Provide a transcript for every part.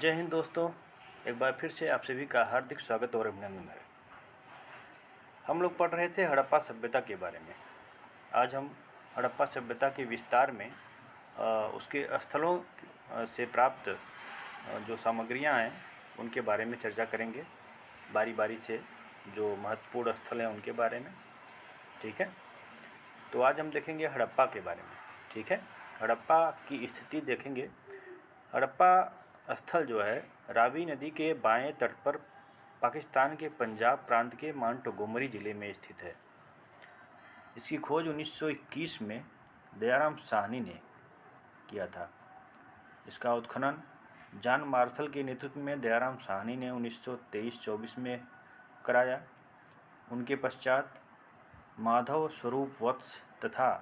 जय हिंद दोस्तों। एक बार फिर से आप सभी का हार्दिक स्वागत और अभिनंदन है। हम लोग पढ़ रहे थे हड़प्पा सभ्यता के बारे में। आज हम हड़प्पा सभ्यता के विस्तार में उसके स्थलों से प्राप्त जो सामग्रियां हैं उनके बारे में चर्चा करेंगे, बारी बारी से जो महत्वपूर्ण स्थल हैं उनके बारे में। ठीक है, तो आज हम देखेंगे हड़प्पा के बारे में। ठीक है, हड़प्पा की स्थिति देखेंगे। हड़प्पा स्थल जो है रावी नदी के बाएं तट पर पाकिस्तान के पंजाब प्रांत के मोंटगोमरी ज़िले में स्थित है। इसकी खोज 1921 में दयाराम साहनी ने किया था। इसका उत्खनन जॉन मार्शल के नेतृत्व में दयाराम साहनी ने 1923-24 में कराया। उनके पश्चात माधव स्वरूप वत्स तथा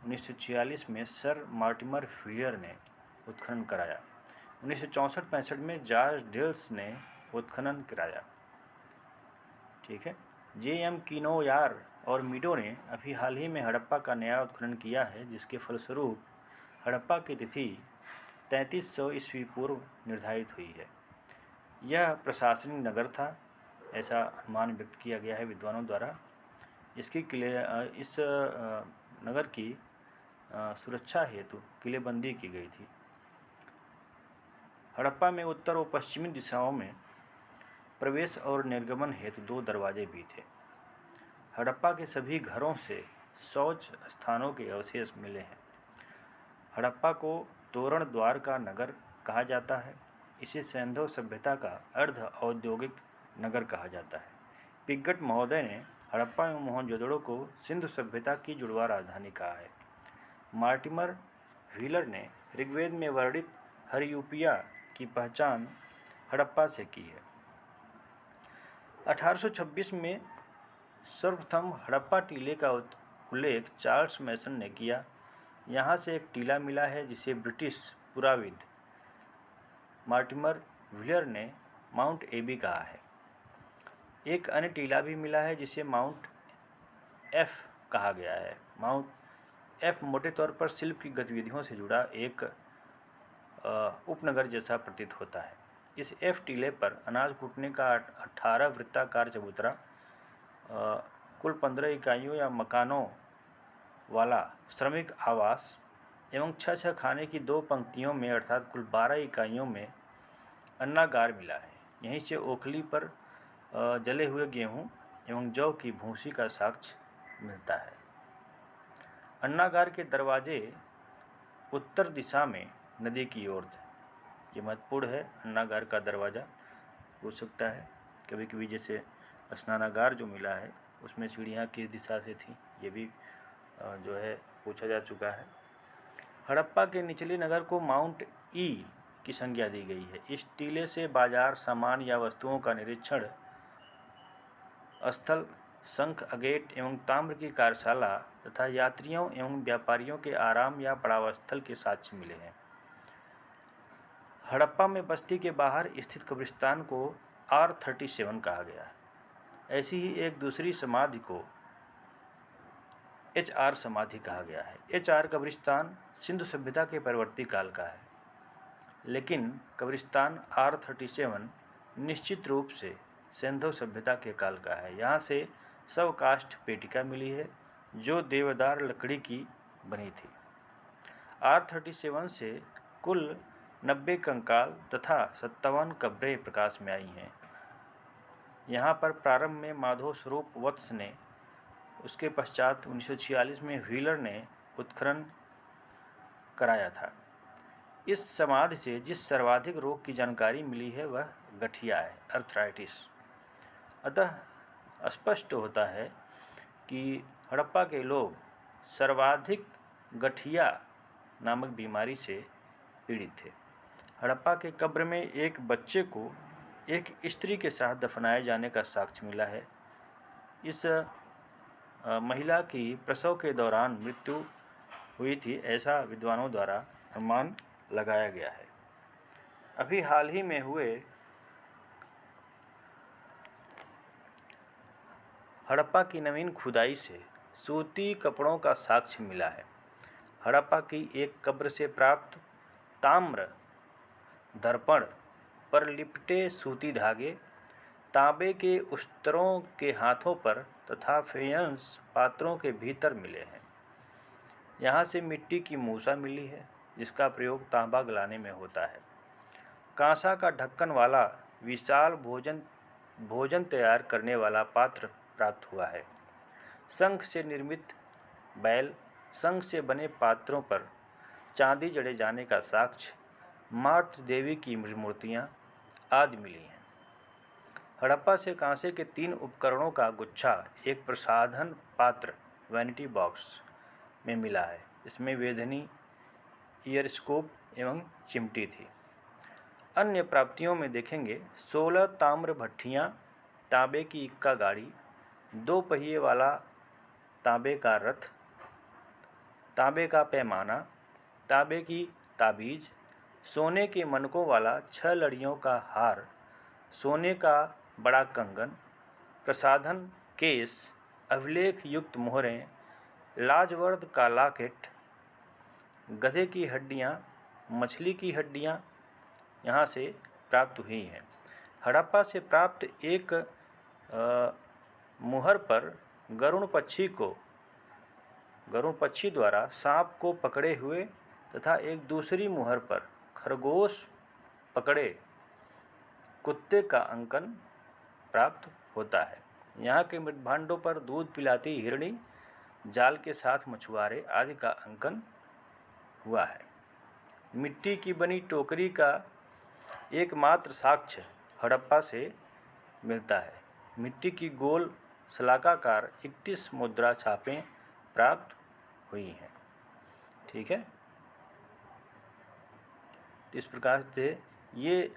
1946 में सर मॉर्टिमर व्हीलर ने उत्खनन कराया। 1964-65 में जॉर्ज डेल्स ने उत्खनन कराया। ठीक है, J.M. किनोयार और मीडो ने अभी हाल ही में हड़प्पा का नया उत्खनन किया है, जिसके फलस्वरूप हड़प्पा की तिथि 3300 ईस्वी पूर्व निर्धारित हुई है। यह प्रशासनिक नगर था, ऐसा अनुमान व्यक्त किया गया है विद्वानों द्वारा। इस नगर की सुरक्षा हेतु किलेबंदी की गई थी। हड़प्पा में उत्तर और पश्चिमी दिशाओं में प्रवेश और निर्गमन हेतु 2 दरवाजे भी थे। हड़प्पा के सभी घरों से शौच स्थानों के अवशेष मिले हैं। हड़प्पा को तोरण द्वार का नगर कहा जाता है। इसे सैंधव सभ्यता का अर्ध औद्योगिक नगर कहा जाता है। पिग्गट महोदय ने हड़प्पा एवं मोहनजोदड़ो को सिंधु सभ्यता की जुड़वा राजधानी कहा है। मॉर्टिमर व्हीलर ने ऋग्वेद में वर्णित हरियूपिया की पहचान हड़प्पा से की है। 1826 में सर्वप्रथम हड़प्पा टीले का उल्लेख चार्ल्स मैसन ने किया। यहाँ से एक टीला मिला है जिसे ब्रिटिश पुराविद मॉर्टिमर व्हीलर ने माउंट एबी कहा है। एक अन्य टीला भी मिला है जिसे माउंट एफ कहा गया है। माउंट एफ मोटे तौर पर शिल्प की गतिविधियों से जुड़ा एक उपनगर जैसा प्रतीत होता है। इस एफ टीले पर अनाज कूटने का 18 वृत्ताकार चबूतरा, कुल 15 इकाइयों या मकानों वाला श्रमिक आवास एवं 6 खाने की 2 पंक्तियों में अर्थात कुल 12 इकाइयों में अन्नागार मिला है। यहीं से ओखली पर जले हुए गेहूं एवं जौ की भूसी का साक्ष्य मिलता है। अन्नागार के दरवाजे उत्तर दिशा में नदी की ओर थे। ये महत्वपूर्ण है। अन्नागार का दरवाज़ा पूछ सकता है कभी कभी, जैसे स्नानागार जो मिला है उसमें सीढ़ियाँ किस दिशा से थी, ये भी जो है पूछा जा चुका है। हड़प्पा के निचले नगर को माउंट ई की संज्ञा दी गई है। इस टीले से बाजार, सामान या वस्तुओं का निरीक्षण स्थल, शंख अगेट एवं ताम्र की कार्यशाला तथा यात्रियों एवं व्यापारियों के आराम या पड़ाव स्थल के साक्ष्य मिले हैं। हड़प्पा में बस्ती के बाहर स्थित कब्रिस्तान को R37 कहा गया है। ऐसी ही एक दूसरी समाधि को HR समाधि कहा गया है। HR कब्रिस्तान सिंधु सभ्यता के परवर्ती काल का है, लेकिन कब्रिस्तान R37 निश्चित रूप से सिंधु सभ्यता के काल का है। यहाँ से शव काष्ठ पेटिका मिली है जो देवदार लकड़ी की बनी थी। R37 से कुल 90 कंकाल तथा 57 कब्रें प्रकाश में आई हैं। यहाँ पर प्रारंभ में माधव स्वरूप वत्स ने, उसके पश्चात 1946 में व्हीलर ने उत्खनन कराया था। इस समाधि से जिस सर्वाधिक रोग की जानकारी मिली है वह गठिया है, अर्थराइटिस। अतः स्पष्ट होता है कि हड़प्पा के लोग सर्वाधिक गठिया नामक बीमारी से पीड़ित थे। हड़प्पा के कब्र में एक बच्चे को एक स्त्री के साथ दफनाए जाने का साक्ष्य मिला है। इस महिला की प्रसव के दौरान मृत्यु हुई थी, ऐसा विद्वानों द्वारा अनुमान लगाया गया है। अभी हाल ही में हुए हड़प्पा की नवीन खुदाई से सूती कपड़ों का साक्ष्य मिला है। हड़प्पा की एक कब्र से प्राप्त ताम्र दर्पण पर लिपटे सूती धागे तांबे के उस्तरों के हाथों पर तथा फेयंस पात्रों के भीतर मिले हैं। यहाँ से मिट्टी की मूसा मिली है जिसका प्रयोग तांबा गलाने में होता है। कांसा का ढक्कन वाला विशाल भोजन तैयार करने वाला पात्र प्राप्त हुआ है। शंख से निर्मित बैल, शंख से बने पात्रों पर चांदी जड़े जाने का साक्ष्य, मातृ देवी की मूर्तियाँ आदि मिली हैं। हड़प्पा से कांसे के 3 उपकरणों का गुच्छा एक प्रसाधन पात्र वैनिटी बॉक्स में मिला है। इसमें वेधनी, ईयरस्कोप एवं चिमटी थी। अन्य प्राप्तियों में देखेंगे 16 ताम्र भट्ठियाँ, तांबे की इक्का गाड़ी, 2 पहिए वाला तांबे का रथ, तांबे का पैमाना, तांबे की ताबीज, सोने के मनकों वाला 6 लड़ियों का हार, सोने का बड़ा कंगन, प्रसाधन केस, अभिलेख युक्त मोहरें, लाजवर्द का लॉकेट, गधे की हड्डियाँ, मछली की हड्डियाँ यहाँ से प्राप्त हुई हैं। हड़प्पा से प्राप्त एक मुहर पर गरुड़ पक्षी द्वारा सांप को पकड़े हुए तथा एक दूसरी मुहर पर खरगोश पकड़े कुत्ते का अंकन प्राप्त होता है। यहाँ के मृद्भांडों पर दूध पिलाती हिरणी, जाल के साथ मछुआरे आदि का अंकन हुआ है। मिट्टी की बनी टोकरी का एकमात्र साक्ष्य हड़प्पा से मिलता है। मिट्टी की गोल शलाकाकार 31 मुद्रा छापें प्राप्त हुई हैं। ठीक है, इस प्रकार से ये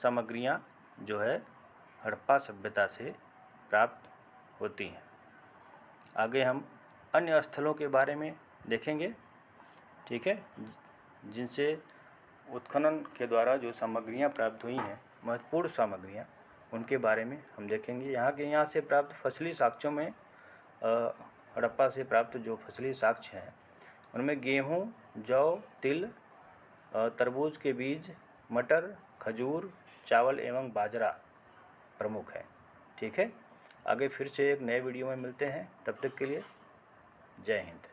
सामग्रियाँ जो है हड़प्पा सभ्यता से प्राप्त होती हैं। आगे हम अन्य स्थलों के बारे में देखेंगे। ठीक है, जिनसे उत्खनन के द्वारा जो सामग्रियाँ प्राप्त हुई हैं, महत्वपूर्ण सामग्रियाँ, उनके बारे में हम देखेंगे। यहाँ से प्राप्त फसली साक्ष्यों में हड़प्पा से प्राप्त जो फसली साक्ष्य हैं उनमें गेहूँ, जौ, तिल, तरबूज के बीज, मटर, खजूर, चावल एवं बाजरा प्रमुख है। ठीक है, आगे फिर से एक नए वीडियो में मिलते हैं। तब तक के लिए जय हिंद।